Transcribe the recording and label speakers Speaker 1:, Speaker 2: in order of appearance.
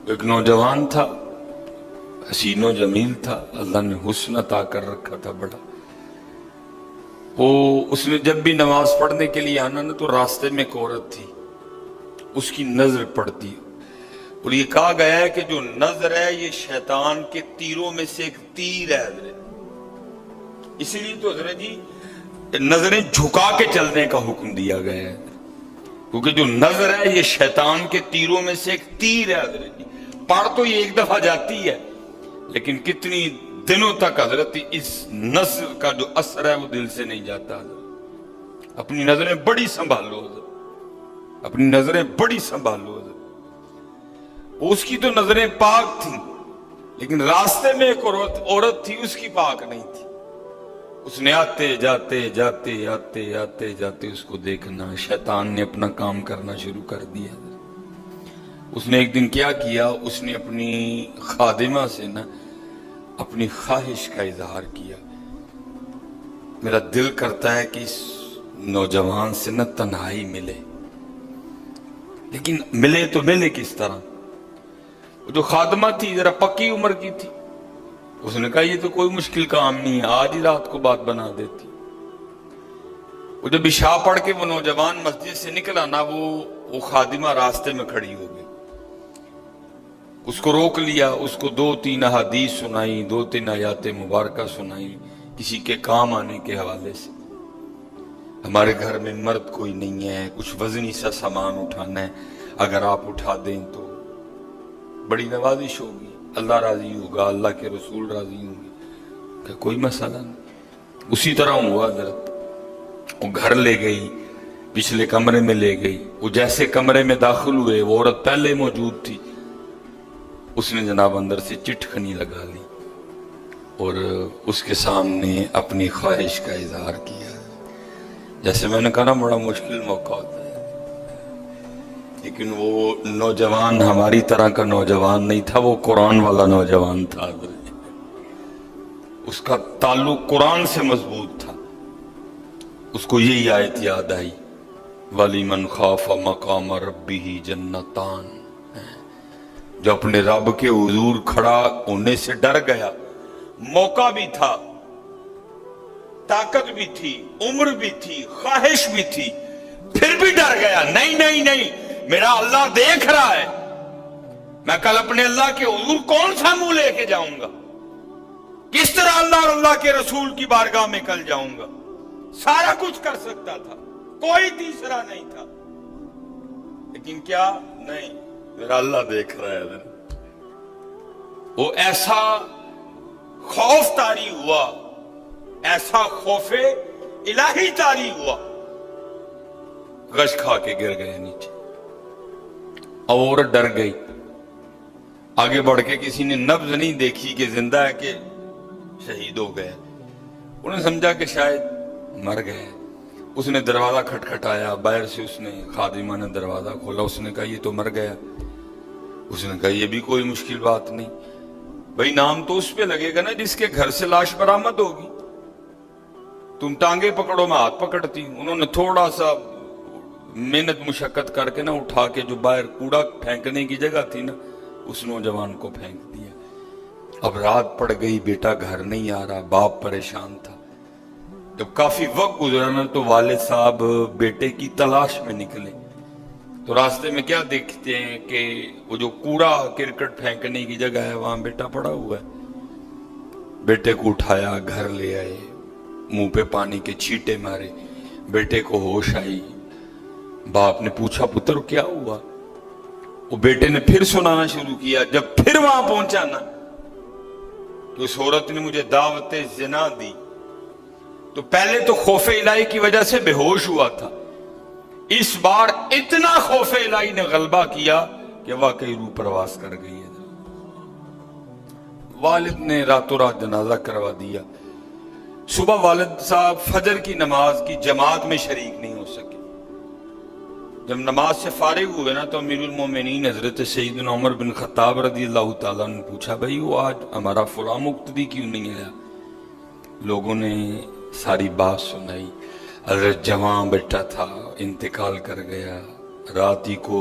Speaker 1: ایک نوجوان تھا، حسین و جمیل تھا، اللہ نے حسن عطا کر رکھا تھا بڑا. اس نے جب بھی نماز پڑھنے کے لیے آنا نا تو راستے میں ایک عورت تھی، اس کی نظر پڑتی. اور یہ کہا گیا ہے کہ جو نظر ہے یہ شیطان کے تیروں میں سے ایک تیر ہے حضرت. اسی لیے تو حضرت جی نظریں جھکا کے چلنے کا حکم دیا گیا ہے، کیونکہ جو نظر ہے یہ شیطان کے تیروں میں سے ایک تیر ہے حضرت جی. پڑھ تو یہ ایک دفعہ جاتی ہے لیکن کتنی دنوں تک حضرت اس نظر کا جو اثر ہے وہ دل سے نہیں جاتا حضرت. اپنی نظریں بڑی سنبھالو حضرت، اپنی نظریں بڑی سنبھالو حضرت. اس کی تو نظریں پاک تھیں لیکن راستے میں ایک عورت تھی، اس کی پاک نہیں تھی. اس نے آتے جاتے جاتے آتے آتے جاتے اس کو دیکھنا، شیطان نے اپنا کام کرنا شروع کر دیا. اس نے ایک دن کیا کیا، اس نے اپنی خادمہ سے نا اپنی خواہش کا اظہار کیا. میرا دل کرتا ہے کہ اس نوجوان سے نا تنہائی ملے، لیکن ملے تو ملے کس طرح. جو خادمہ تھی ذرا پکی عمر کی تھی، اس نے کہا یہ تو کوئی مشکل کام نہیں ہے، آج ہی رات کو بات بنا دیتی. وہ جب عشاء پڑھ کے وہ نوجوان مسجد سے نکلا نا، وہ خادمہ راستے میں کھڑی ہو گئی. اس کو روک لیا، اس کو 2-3 احادیث سنائی، 2-3 آیات مبارکہ سنائی کسی کے کام آنے کے حوالے سے. ہمارے گھر میں مرد کوئی نہیں ہے، کچھ وزنی سا سامان اٹھانا ہے، اگر آپ اٹھا دیں تو بڑی نوازش ہوگی، اللہ راضی ہوگا، اللہ کے رسول راضی ہوں گے، کہ کوئی مسئلہ نہیں. اسی طرح ہوا حضرت. وہ گھر لے گئی، پچھلے کمرے میں لے گئی. وہ جیسے کمرے میں داخل ہوئے وہ عورت پہلے موجود تھی. اس نے جناب اندر سے چٹکنی لگا لی اور اس کے سامنے اپنی خواہش کا اظہار کیا. جیسے میں نے کہا نا بڑا مشکل موقع ہوتا ہے، لیکن وہ نوجوان ہماری طرح کا نوجوان نہیں تھا، وہ قرآن والا نوجوان تھا. اس کا تعلق قرآن سے مضبوط تھا. اس کو یہی آیت یاد آئی، وَلِمَنْ خَافَ مَقَامَ رَبِّهِ جَنَّتَانِ. جو اپنے رب کے حضور کھڑا ہونے سے ڈر گیا، موقع بھی تھا، طاقت بھی تھی، عمر بھی تھی، خواہش بھی تھی، پھر بھی ڈر گیا. نہیں نہیں نہیں، میرا اللہ دیکھ رہا ہے، میں کل اپنے اللہ کے حضور کون سا منہ لے کے جاؤں گا، کس طرح اللہ اور اللہ کے رسول کی بارگاہ میں کل جاؤں گا. سارا کچھ کر سکتا تھا، کوئی تیسرا نہیں تھا، لیکن کیا نہیں، میرا اللہ دیکھ رہا ہے. وہ ایسا خوف طاری ہوا، ایسا خوف الہی طاری ہوا، غش کھا کے گر گئے نیچے. اور ڈر گئی. آگے بڑھ کے کسی نے نبض نہیں دیکھی کہ زندہ ہے کہ شہید ہو گیا. انہوں نے سمجھا کہ شاید مر گئے. اس نے دروازہ کھٹکھٹایا، باہر سے اس نے خادمہ نے دروازہ کھولا. اس نے کہا یہ تو مر گیا. اس نے کہا یہ بھی کوئی مشکل بات نہیں، بھئی نام تو اس پہ لگے گا نا جس کے گھر سے لاش برآمد ہوگی. تم ٹانگیں پکڑو میں ہاتھ پکڑتی. انہوں نے تھوڑا سا محنت مشقت کر کے نا اٹھا کے جو باہر کوڑا پھینکنے کی جگہ تھی نا، اس نوجوان کو پھینک دیا. اب رات پڑ گئی، بیٹا گھر نہیں آ رہا، باپ پریشان تھا. جب کافی وقت گزرا نا تو والد صاحب بیٹے کی تلاش میں نکلے تو راستے میں کیا دیکھتے ہیں کہ وہ جو کوڑا کرکٹ پھینکنے کی جگہ ہے وہاں بیٹا پڑا ہوا ہے. بیٹے کو اٹھایا، گھر لے آئے، منہ پہ پانی کے چھینٹے مارے. بیٹے کو ہوش آئی. باپ نے پوچھا پتر کیا ہوا؟ وہ بیٹے نے پھر سنانا شروع کیا. جب پھر وہاں پہنچا نا تو اس عورت نے مجھے دعوت زنا دی. تو پہلے تو خوف الہی کی وجہ سے بے ہوش ہوا تھا، اس بار اتنا خوف الہی نے غلبہ کیا کہ واقعی روح پرواز کر گئی ہے. والد نے راتوں رات جنازہ کروا دیا. صبح والد صاحب فجر کی نماز کی جماعت میں شریک نہیں ہو سکے. جب نماز سے فارغ ہوئے نا تو امیر المومنین حضرت سیدنا عمر بن خطاب رضی اللہ تعالیٰ نے پوچھا بھئی وہ آج ہمارا فلاں مقتدی کیوں نہیں آیا؟ لوگوں نے ساری بات سنائی. حضرت جوان بیٹا تھا، انتقال کر گیا. رات ہی کو